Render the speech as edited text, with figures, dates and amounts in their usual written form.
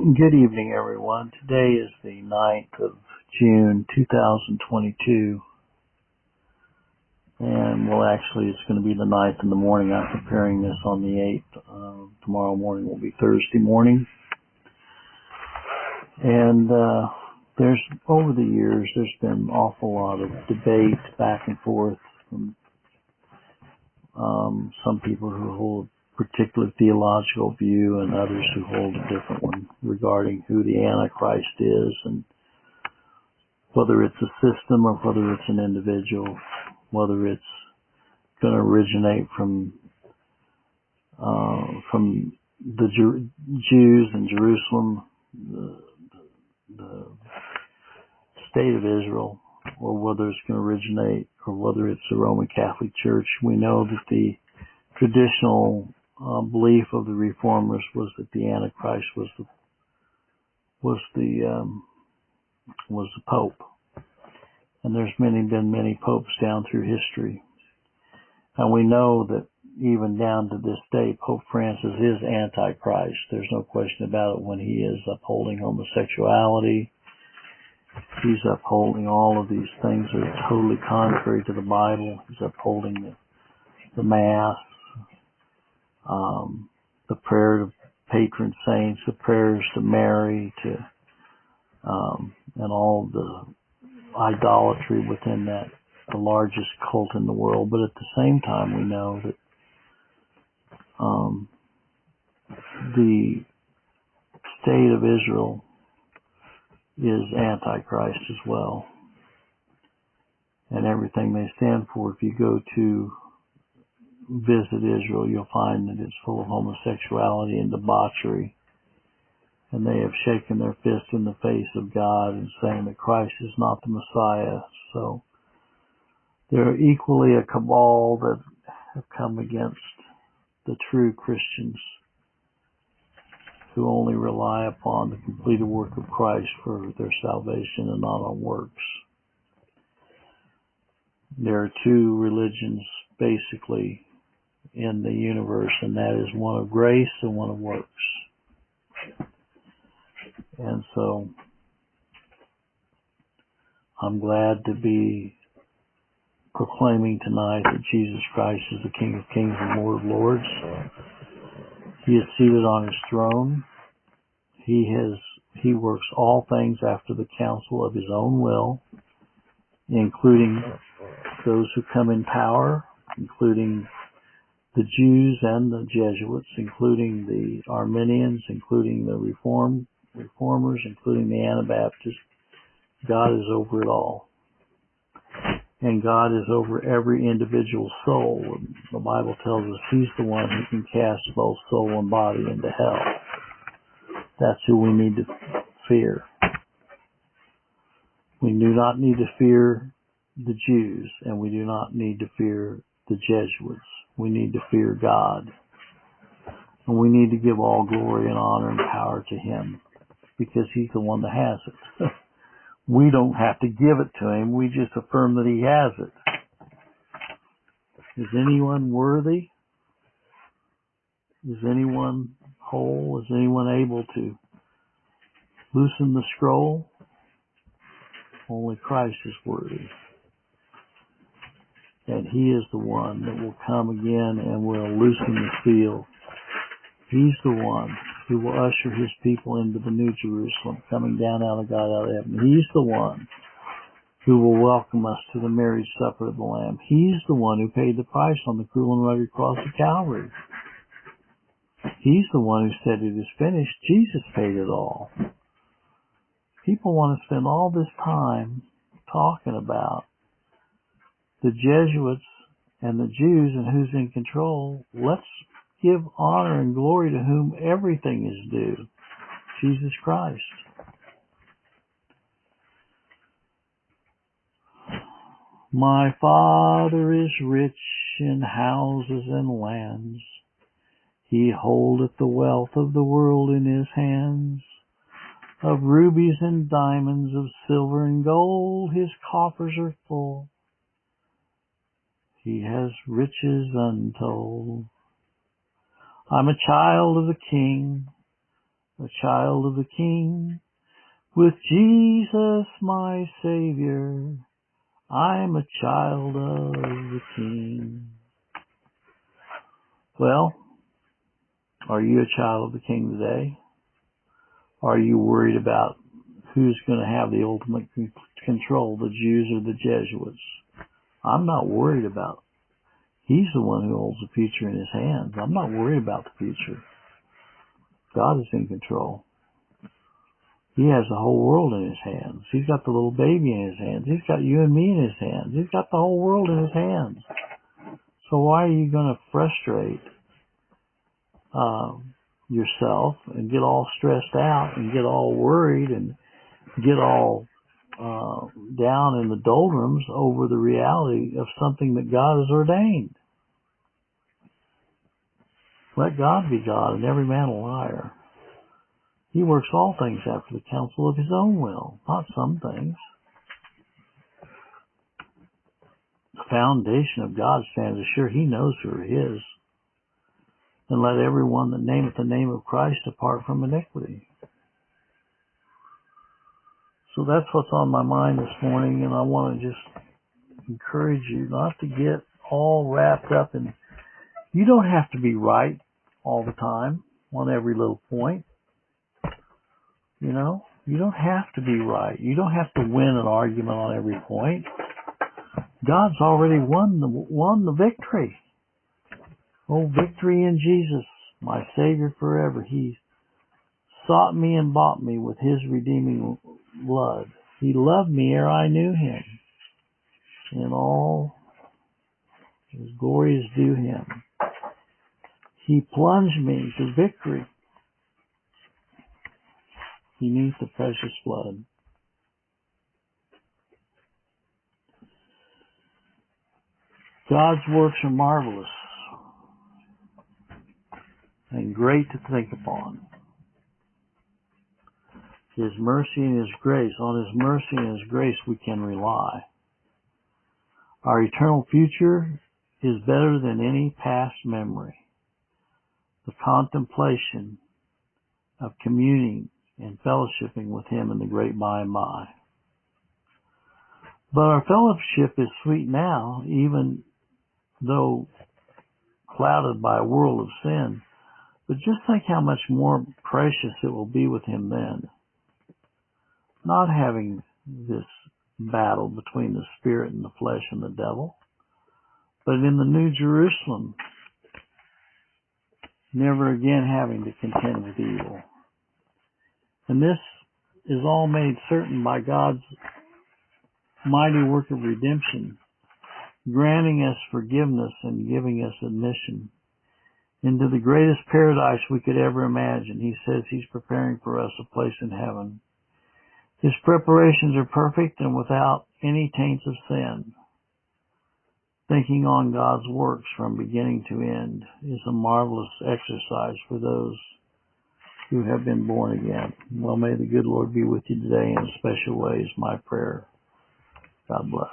Good evening, everyone. Today is the 9th of June, 2022, and it's going to be the 9th in the morning. I'm preparing this on the 8th. Tomorrow morning will be Thursday morning. And over the years, there's been an awful lot of debate back and forth from some people who hold particular theological view and others who hold a different one regarding who the Antichrist is and whether it's a system or whether it's an individual, whether it's going to originate from the Jews in Jerusalem, the state of Israel, or whether it's going to originate or whether it's the Roman Catholic Church. We know that the traditional belief of the Reformers was that the Antichrist was the Pope, and there's been many popes down through history, and we know that even down to this day, Pope Francis is Antichrist. There's no question about it. When he is upholding homosexuality, he's upholding all of these things that are totally contrary to the Bible. He's upholding the Mass. The prayer to patron saints, the prayers to Mary, and all the idolatry within that, the largest cult in the world. But at the same time, we know that the state of Israel is Antichrist as well, and everything they stand for. If you go to visit Israel, you'll find that it's full of homosexuality and debauchery, and they have shaken their fist in the face of God and saying that Christ is not the Messiah. So they're equally a cabal that have come against the true Christians who only rely upon the completed work of Christ for their salvation and not on works. There are two religions basically in the universe, and that is one of grace and one of works. And so I'm glad to be proclaiming tonight that Jesus Christ is the King of Kings and Lord of Lords. He is seated on his throne. He works all things after the counsel of his own will, including those who come in power, including the Jews and the Jesuits, including the Arminians, including the Reformers, including the Anabaptists. God is over it all. And God is over every individual soul. The Bible tells us he's the one who can cast both soul and body into hell. That's who we need to fear. We do not need to fear the Jews, and we do not need to fear the Jesuits. We need to fear God. And we need to give all glory and honor and power to him, because he's the one that has it. We don't have to give it to him. We just affirm that he has it. Is anyone worthy? Is anyone whole? Is anyone able to loosen the scroll? Only Christ is worthy. And he is the one that will come again and will loosen the seal. He's the one who will usher his people into the New Jerusalem, coming down out of God, out of heaven. He's the one who will welcome us to the marriage supper of the Lamb. He's the one who paid the price on the cruel and rugged cross of Calvary. He's the one who said it is finished. Jesus paid it all. People want to spend all this time talking about the Jesuits and the Jews and who's in control. Let's give honor and glory to whom everything is due, Jesus Christ. My Father is rich in houses and lands. He holdeth the wealth of the world in his hands. Of rubies and diamonds, of silver and gold, his coffers are full. He has riches untold. I'm a child of the King. a child of the King. With Jesus my Savior, I'm a child of the King. Well, are you a child of the King today? Are you worried about who's going to have the ultimate control, the Jews or the Jesuits? I'm not worried about it. He's the one who holds the future in his hands. I'm not worried about the future. God is in control. He has the whole world in his hands. He's got the little baby in his hands. He's got you and me in his hands. He's got the whole world in his hands. So why are you going to frustrate yourself and get all stressed out and get all worried and get all down in the doldrums over the reality of something that God has ordained? Let God be God and every man a liar. He works all things after the counsel of his own will, not some things. The foundation of God stands assured. He knows who are his. And let everyone that nameth the name of Christ depart from iniquity. So that's what's on my mind this morning, and I want to just encourage you not to get all wrapped up in, you don't have to be right all the time on every little point. You know, you don't have to be right. You don't have to win an argument on every point. God's already won the victory. Oh, victory in Jesus, my Savior forever. He sought me and bought me with his redeeming blood. He loved me ere I knew him. And all his glory is due him. He plunged me to victory beneath the precious blood. God's works are marvelous and great to think upon. His mercy and his grace, on his mercy and his grace we can rely. Our eternal future is better than any past memory. The contemplation of communing and fellowshipping with him in the great by and by. But our fellowship is sweet now, even though clouded by a world of sin. But just think how much more precious it will be with him then. Not having this battle between the spirit and the flesh and the devil, but in the New Jerusalem, never again having to contend with evil. And this is all made certain by God's mighty work of redemption, granting us forgiveness and giving us admission into the greatest paradise we could ever imagine. He says he's preparing for us a place in heaven. His preparations are perfect and without any taints of sin. Thinking on God's works from beginning to end is a marvelous exercise for those who have been born again. Well, may the good Lord be with you today in a special way is my prayer. God bless.